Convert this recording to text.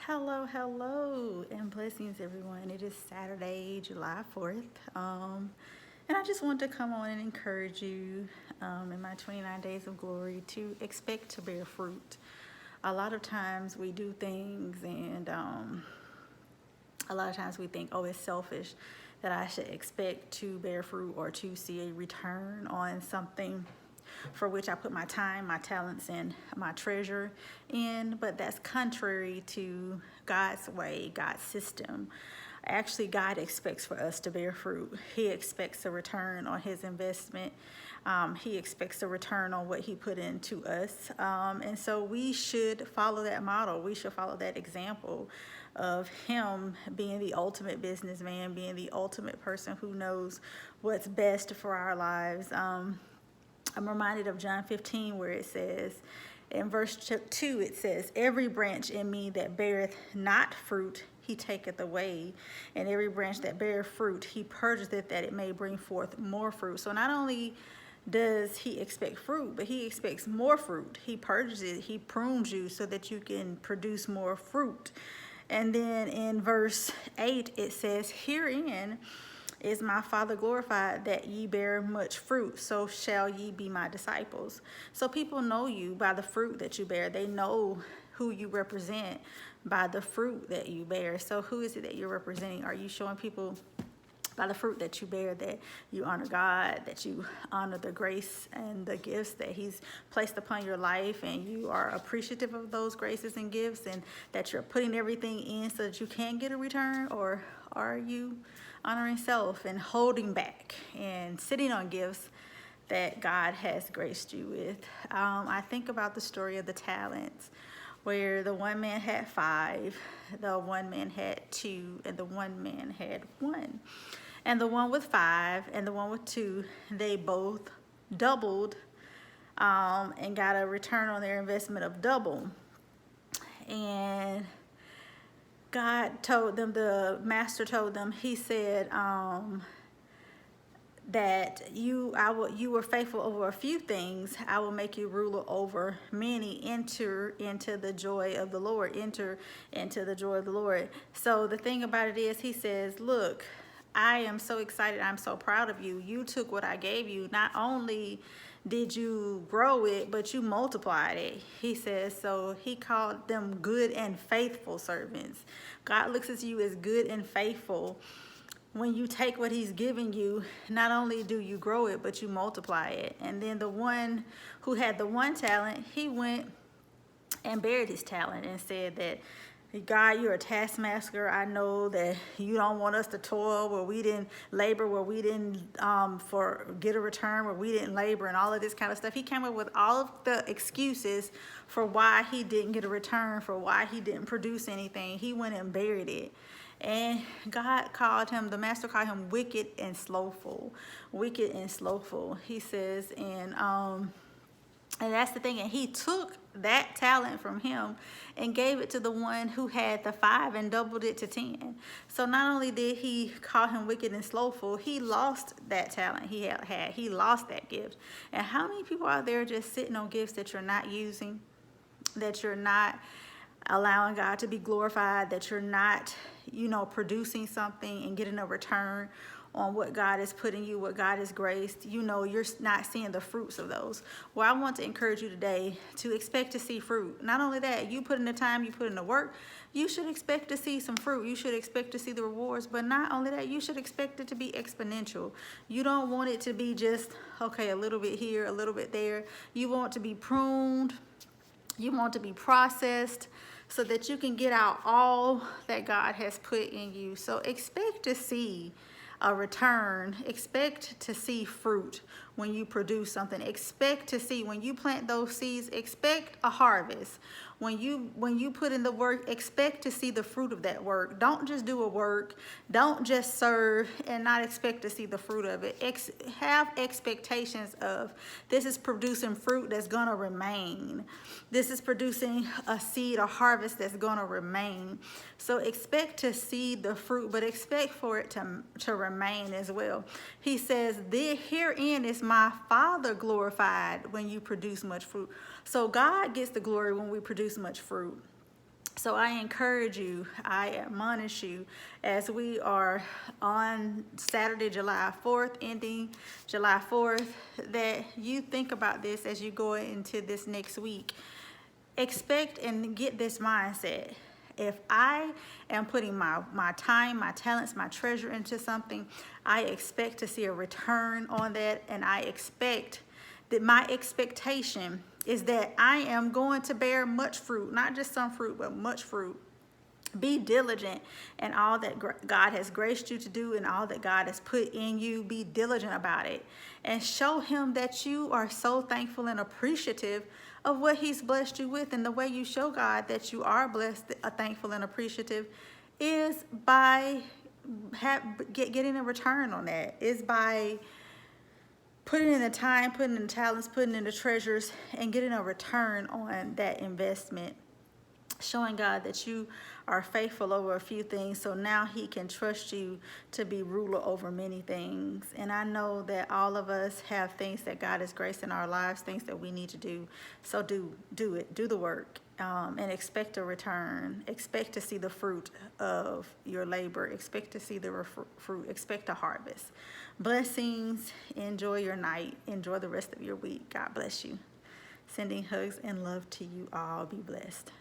Hello, and blessings, everyone. It is Saturday, July 4th. And I just want to come on and encourage you in my 29 days of glory to expect to bear fruit. A lot of times we do things, and a lot of times we think, oh, it's selfish that I should expect to bear fruit or to see a return on something for which I put my time, my talents, and my treasure in, but that's contrary to God's way, God's system. Actually, God expects for us to bear fruit. He expects a return on his investment. He expects a return on what he put into us. And so we should follow that model. We should follow that example of him being the ultimate businessman, being the ultimate person who knows what's best for our lives. I'm reminded of John 15 where it says, in verse 2, it says, every branch in me that beareth not fruit, he taketh away. And every branch that beareth fruit, he purgeth it that it may bring forth more fruit. So not only does he expect fruit, but he expects more fruit. He purges it, he prunes you so that you can produce more fruit. And then in verse 8, it says, herein is my Father glorified, that ye bear much fruit, so shall ye be my disciples. So people know you by the fruit that you bear. They know who you represent by the fruit that you bear. So who is it that you're representing? Are you showing people by the fruit that you bear that you honor God, that you honor the grace and the gifts that he's placed upon your life, and you are appreciative of those graces and gifts, and that you're putting everything in so that you can get a return? Or are you honoring self and holding back and sitting on gifts that God has graced you with? I think about the story of the talents, where the one man had 5, the one man had 2, and the one man had 1. And the one with 5 and the one with 2, they both doubled and got a return on their investment of double. And God told them, the master told them, he said, that you were faithful over a few things, I will make you ruler over many. Enter into the joy of the Lord. Enter into the joy of the Lord. So the thing about it is, he says, look, I am so excited. I'm so proud of you. You took what I gave you. Not only did you grow it, but you multiplied it. He says, so he called them good and faithful servants. God looks at you as good and faithful. When you take what he's giving you, not only do you grow it, but you multiply it. And then the one who had the 1 talent, he went and buried his talent and said that, God, you're a taskmaster. I know that you don't want us to toil where we didn't labor, where we didn't get a return, where we didn't labor, and all of this kind of stuff. He came up with all of the excuses for why he didn't get a return, for why he didn't produce anything. He went and buried it. And God called him, the master called him wicked and slothful. Wicked and slothful, he says. And that's the thing. And he took that talent from him and gave it to the one who had the 5 and doubled it to 10. So not only did he call him wicked and slothful, he lost that talent he had. He lost that gift. And how many people out there just sitting on gifts that you're not using, that you're not allowing God to be glorified, that you're not, producing something and getting a return on what God has put in you, what God has graced? You're not seeing the fruits of those. Well, I want to encourage you today to expect to see fruit. Not only that, you put in the time, you put in the work, you should expect to see some fruit. You should expect to see the rewards. But not only that, you should expect it to be exponential. You don't want it to be just, okay, a little bit here, a little bit there. You want to be pruned. You want to be processed so that you can get out all that God has put in you. So expect to see a return. Expect to see fruit when you produce something. Expect to see, when you plant those seeds, expect a harvest. When you put in the work, expect to see the fruit of that work. Don't just do a work. Don't just serve and not expect to see the fruit of it. Have expectations of, this is producing fruit that's going to remain. This is producing a seed, a harvest that's going to remain. So expect to see the fruit, but expect for it to remain as well. He says, herein is my Father glorified, when you produce much fruit. So God gets the glory when we produce much fruit. So I encourage you, I admonish you, as we are on Saturday, July 4th, ending July 4th, that you think about this as you go into this next week. Expect and get this mindset. If I am putting my time, my talents, my treasure into something, I expect to see a return on that, and I expect that my expectation is that I am going to bear much fruit, not just some fruit, but much fruit. Be diligent in all that God has graced you to do and all that God has put in you. Be diligent about it and show him that you are so thankful and appreciative of what he's blessed you with. And the way you show God that you are blessed, thankful and appreciative, is by getting a return on that, is by putting in the time, putting in the talents, putting in the treasures, and getting a return on that investment. Showing God that you are faithful over a few things, so now he can trust you to be ruler over many things. And I know that all of us have things that God has graced in our lives, things that we need to do. So do it, do the work, and expect a return. Expect to see the fruit of your labor. Expect to see the fruit. Expect a harvest. Blessings. Enjoy your night. Enjoy the rest of your week. God bless you. Sending hugs and love to you all. Be blessed.